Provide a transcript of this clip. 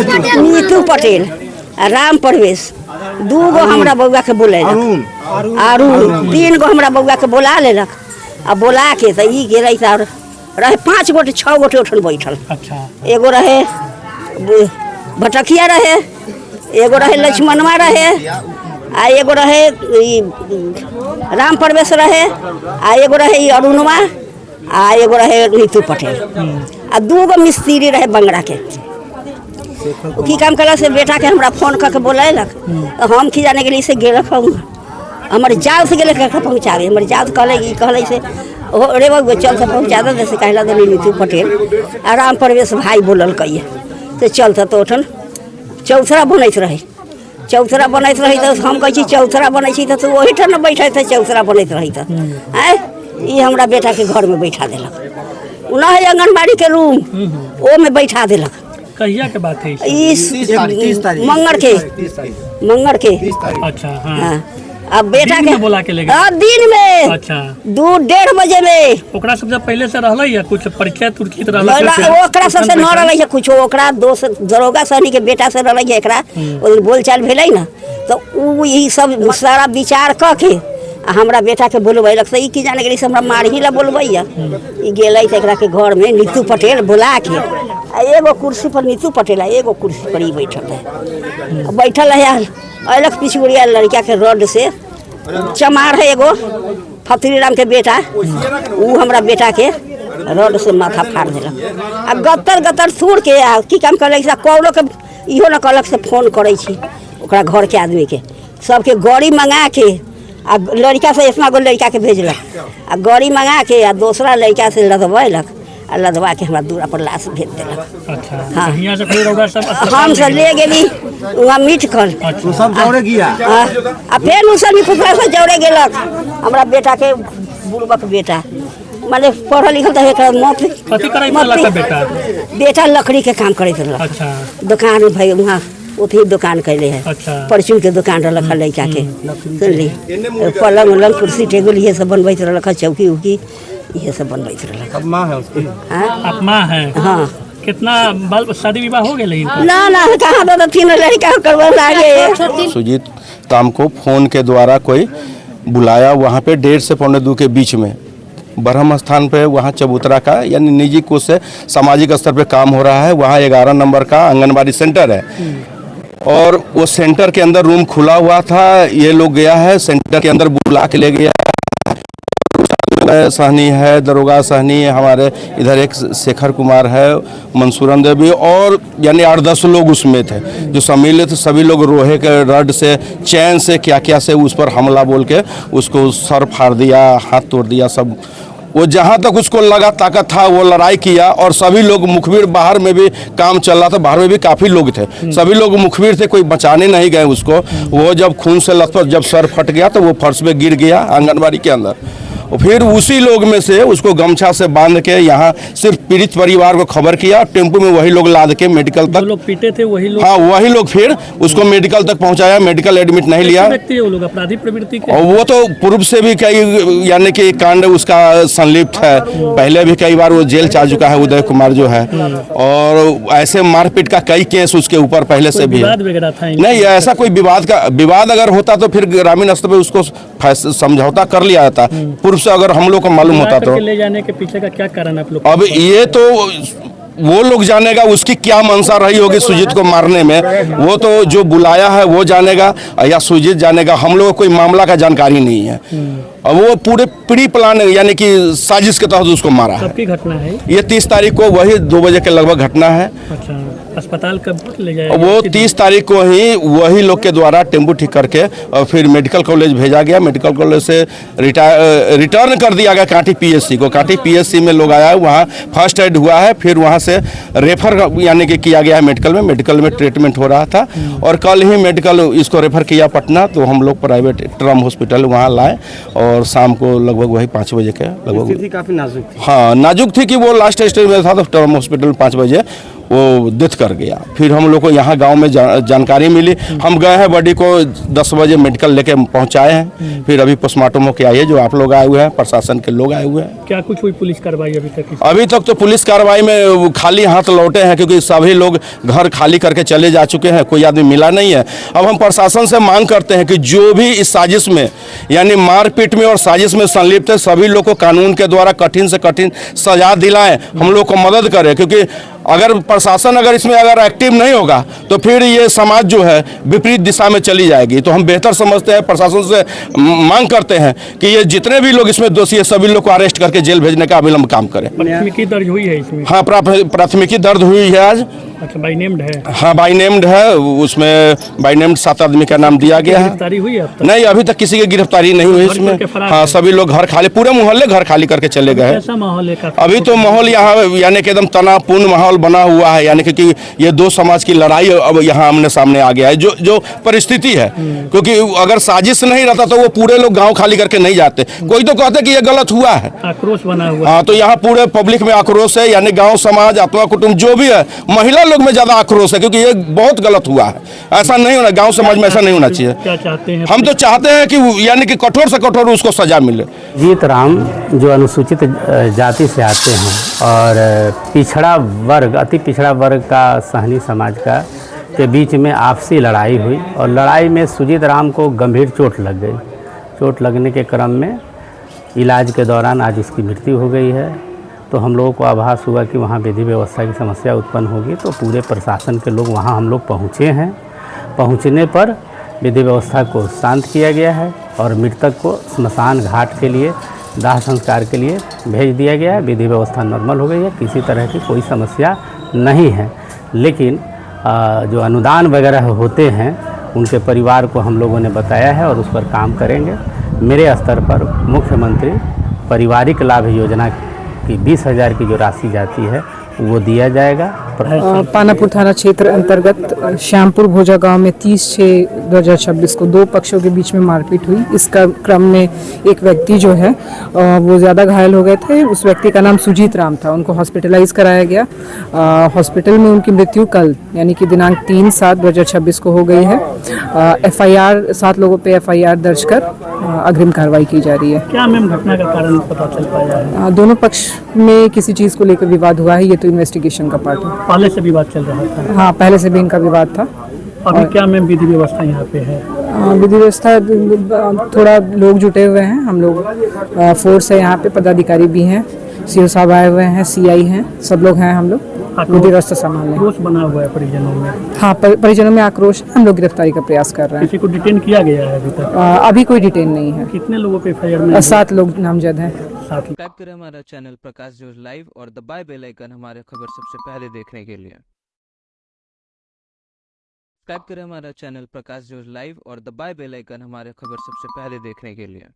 नीतू पटेल राम प्रवेश 2 गो हमरा बउआ के बोले अरुण 3 गो हमरा बउआ के बोला लेलक आ बोला के तो ई गेलै त रहे 5 गोटे 6 गोटे उठल बैठल। अच्छा एगो रहे भटकिया रहे, एगो रहे लक्ष्मणवा रहे, आ एगो रहे राम प्रवेश रहे, आ एगो रहे अरुणवा, आ एगो रहे नीतू पटेल, आ 2 गो मिस्त्री रहे बंगड़ा के। की काम कल से बेटा के हमरा फोन करके बोलैलक तो हम की जाने के लिए से गेलक हमारे जाल से गेले पहुँचावे। हमारे जाल कहले से रे बाबू चल से पहुँचा दे से कहला दे नीतू पटेल आ राम प्रवेश भाई बोलल कहिए तो चलता तो ओठन चौथरा बनैत रहे। चौथरा बनैत रही तो हम कहे चौथरा बनै तो वही ठन बैठे थे चौथरा बनैत रही तो ये हमरा बेटा के घर में बैठा दिलक। उना है आंगनबाड़ी के रूम वो में बैठा दिलक। कहिया के बात है? 30 मंगर के। अच्छा हाँ। अब बेटा के बोला के ले दिन में। अच्छा 2-1:30 बजे में। ओकरा सब पहले से रहलै या कुछ परिचय तुर्की रहलै? ओकरा से न रहलै है कुछ, ओकरा दोस्त दरोगा सहनी के बेटा से रहलै है। एकरा बोलचाल भेलै ना तो उ यही सब सारा विचार क के हमरा बेटा के बोलबैलक से की जाने के हमरा मारही ला बोलबैया। ई गेलै त एकरा के घर में नीतू पटेल बुला के एगो कुर्सी पर नीतू पटेल एगो कुर्सी पर ही बैठल है अलग पिछुड़िया लड़का के रोड से चमार है एगो फतरी राम के बेटा वो हमरा बेटा के रोड से माथा फाड़ दिलक। आ गत्तर सूर के की काम करलक से कौलो के इहो न कहलक से फोन करै छी ओकरा घर के आदमी के सबके गाड़ी मंगा के आ लड़का से इतना गो लड़का के भेजलक आ गाड़ी मंगा के आ दूसरा लड़का से लदबैलक आ लदवा के हमरा दूरा पर लाश भेज देलक। अच्छा हाँ यहाँ से फिर ओकरा सब हम सब ले गेली वहाँ मीट कर उ सब जौरे गिया आ फिर उ सब पुतरा से जौरे गेलक। हमरा बेटा के बुढ़बक बेटा माने पढ़ल लिखल त एकरा मौत कथि करै वाला बेटा? बेटा लकड़ी के काम करैत रहल। अच्छा दुकान भाई वहाँ उठी दुकान कैले है। अच्छा परचून के दुकान रखल लड़का के सुनली पलंग उलंग कुर्सी टेबुल ये सब बनबैत रहल, चौकी उकी ये सब बनबैत रहल। अब माँ है उसकी? अब माँ है। हाँ कितना बाल शादी विवाह हो गए? ना कहाँ तो 3 लड़का करवा लागे। सुजीत ताम को फोन के द्वारा कोई बुलाया वहाँ पे 1:30 से 1:45 के बीच में ब्रह्म स्थान पे वहाँ चबूतरा का यानी निजी कोष से सामाजिक स्तर पे काम हो रहा है। वहाँ 11 नंबर का आंगनबाड़ी सेंटर है और वो सेंटर के अंदर रूम खुला हुआ था। ये लोग गया है सेंटर के अंदर बुला के ले गया। सहनी है, दरोगा सहनी है, हमारे इधर एक शेखर कुमार है, मंसूरन देवी और यानी 8-10 लोग उसमें थे जो सम्मिलित थे। सभी लोग लोहे के रड से चैन से क्या से उस पर हमला बोल के उसको सर फाड़ दिया, हाथ तोड़ दिया। सब वो जहाँ तक उसको लगा ताकत था वो लड़ाई किया और सभी लोग मुखबिर बाहर में भी काम चल रहा था, बाहर में भी काफ़ी लोग थे, सभी लोग मुखबिर थे, कोई बचाने नहीं गए उसको। वो जब खून से लथपथ जब सर फट गया तो वो फर्श पे गिर गया आंगनबाड़ी के अंदर। फिर उसी लोग में से उसको गमछा से बांध के यहाँ सिर्फ पीड़ित परिवार को खबर किया। टेम्पो में वही लोग लाद के मेडिकल तक, लोग पीटे थे वही लोग, हाँ वही लोग फिर उसको मेडिकल तक पहुँचाया। मेडिकल एडमिट नहीं लिया। वो लोग अपराधी प्रवृत्ति के और वो तो पूर्व से भी कई यानी कि कांड उसका संलिप्त है। पहले भी कई बार वो जेल जा चुका है उदय कुमार जो है, और ऐसे मारपीट का कई केस उसके ऊपर पहले से भी है। नहीं ऐसा कोई विवाद अगर होता तो फिर ग्रामीण स्तर पर उसको समझौता कर लिया जाता पूर्व से, अगर हम लोग को मालूम होता तो। ले जाने के पीछे का क्या कारण आप लोग? अब ये तो वो लोग जानेगा उसकी क्या मंशा रही होगी सुजीत को मारने में, वो तो जो बुलाया है वो जानेगा या सुजीत जानेगा। हम लोग को कोई मामला का जानकारी नहीं है। अब वो पूरे प्री प्लान यानी कि साजिश के तहत उसको मारा है। कब की घटना है ये? 30 तारीख को वही 2 बजे के लगभग घटना है। अच्छा अस्पताल कब ले जाएगा? वो 30 तारीख को ही वही लोग के द्वारा टेम्पो ठीक करके और फिर मेडिकल कॉलेज भेजा गया। मेडिकल कॉलेज से रिटर्न कर दिया गया कांटी पीएससी को। कांटी पीएससी में लोग आया, वहाँ फर्स्ट एड हुआ है, फिर वहाँ से रेफर यानी कि किया गया है मेडिकल में। मेडिकल में ट्रीटमेंट हो रहा था और कल ही मेडिकल इसको रेफर किया पटना, तो हम लोग प्राइवेट ट्रम हॉस्पिटल वहाँ लाए और शाम को लगभग वही 5 बजे के लगभग। काफी नाजुक थी। हाँ नाजुक थी कि वो लास्ट स्टेज में था, तो ट्रम हॉस्पिटल 5 बजे वो डेथ कर गया। फिर हम लोग को यहाँ गांव में जानकारी मिली, हम गए हैं, बॉडी को 10 बजे मेडिकल लेके पहुँचाए हैं। फिर अभी पोस्टमार्टम होके आई है, जो आप लोग आए हुए हैं, प्रशासन के लोग आए हुए हैं। क्या कुछ हुई पुलिस कार्रवाई अभी तक? अभी तक तो पुलिस कार्रवाई में खाली हाथ लौटे हैं, क्योंकि सभी लोग घर खाली करके चले जा चुके हैं, कोई आदमी मिला नहीं है। अब हम प्रशासन से मांग करते हैं कि जो भी इस साजिश में यानी मारपीट में और साजिश में संलिप्त है, सभी लोग को कानून के द्वारा कठिन से कठिन सजा दिलाएं, हम लोग को मदद करें। क्योंकि अगर प्रशासन अगर इसमें अगर एक्टिव नहीं होगा तो फिर ये समाज जो है विपरीत दिशा में चली जाएगी। तो हम बेहतर समझते हैं, प्रशासन से मांग करते हैं कि ये जितने भी लोग इसमें दोषी है सभी लोग को अरेस्ट करके जेल भेजने का अविलंब काम करें। प्राथमिकी दर्ज हुई है इसमें? हाँ, प्राथमिकी दर्ज हुई है आज। अच्छा, बाई नेम्ड है? हाँ, बाई नेम्ड है, उसमें बाई नेम्ड 7 आदमी का नाम दिया गया है। गिरफ्तारी हुई है अब तक? नहीं, अभी तक किसी की गिरफ्तारी नहीं हुई इसमें। हाँ, सभी लोग घर खाली, पूरे मोहल्ले घर खाली करके चले गए हैं। कैसा माहौल है? अभी तो माहौल यहाँ यानी कि एकदम तनावपूर्ण माहौल बना हुआ है, यानी कि ये दो समाज की लड़ाई अब यहाँ आमने सामने आ गया है, जो परिस्थिति है। क्योंकि अगर साजिश नहीं रहता तो वो पूरे लोग गांव खाली करके नहीं जाते। कोई तो कहते कि ये गलत हुआ है, आक्रोश बना हुआ। हाँ, तो यहाँ पूरे पब्लिक में आक्रोश है, यानी गांव समाज, आत्मा कुटुंब जो भी है, महिला लोग में ज्यादा आक्रोश है, क्योंकि ये बहुत गलत हुआ है। ऐसा नहीं होना, गांव समाज में ऐसा नहीं होना चाहिए। क्या चाहते हैं? हम तो चाहते हैं कि यानी कि कठोर से कठोर उसको सजा मिले। जीत राम जो अनुसूचित जाति से आते हैं और पिछड़ा वर्ग, अति पिछड़ा वर्ग का, सहनी समाज का के बीच में आपसी लड़ाई हुई और लड़ाई में सुजीत राम को गंभीर चोट लग गई। चोट लगने के क्रम में इलाज के दौरान आज उसकी मृत्यु हो गई है। तो हम लोगों को आभास हुआ कि वहाँ विधि व्यवस्था की समस्या उत्पन्न होगी, तो पूरे प्रशासन के लोग वहाँ हम लोग पहुँचे हैं। पहुँचने पर विधि व्यवस्था को शांत किया गया है और मृतक को स्मशान घाट के लिए दाह संस्कार के लिए भेज दिया गया है। विधि व्यवस्था नॉर्मल हो गई है, किसी तरह की कोई समस्या नहीं है। लेकिन जो अनुदान वगैरह होते हैं उनके परिवार को हम लोगों ने बताया है और उस पर काम करेंगे। मेरे स्तर पर मुख्यमंत्री पारिवारिक लाभ योजना की 20,000 की जो राशि जाती है वो दिया जाएगा। पानापुर थाना क्षेत्र अंतर्गत श्यामपुर भोजा गांव में 30/6/2026 को 2 पक्षों के बीच में मारपीट हुई। इस क्रम में एक व्यक्ति जो है वो ज़्यादा घायल हो गए थे। उस व्यक्ति का नाम सुजीत राम था, उनको हॉस्पिटलाइज कराया गया। हॉस्पिटल में उनकी मृत्यु कल यानी कि दिनांक 3/7/2026 को हो गई है। FIR 7 लोगों पे FIR दर्ज कर अग्रिम कार्रवाई की जा रही है। क्या मैम घटना का कारण पता चल पाया है? दोनों पक्ष में किसी चीज़ को लेकर विवाद हुआ है, ये तो इन्वेस्टिगेशन का पार्ट है। पहले से विवाद चल रहा था? हाँ, पहले से भी इनका विवाद था। अभी क्या मैम विधि व्यवस्था यहाँ पे है? विधि व्यवस्था थोड़ा लोग जुटे हुए हैं, हम लोग फोर्स है यहाँ पे, पदाधिकारी भी हैं, CO साहब आए हुए हैं, CI हैं, सब लोग हैं। हम लोग विधि व्यवस्था संभालने। आक्रोश बना हुआ है परिजनों में? हाँ, परिजनों में आक्रोश, हम लोग गिरफ्तारी का प्रयास कर रहे हैं। किसी को डिटेन किया गया है अभी तक? अभी कोई डिटेन नहीं है। कितने लोगों पे FIR में? 7 लोग नामजद हैं। सब्सक्राइब करें हमारा चैनल प्रकाश न्यूज लाइव और दबाए बेल आइकन हमारे खबर सबसे पहले देखने के लिए। सब्सक्राइब करें हमारा चैनल प्रकाश न्यूज लाइव और दबाए बेल आइकन हमारे खबर सबसे पहले देखने के लिए।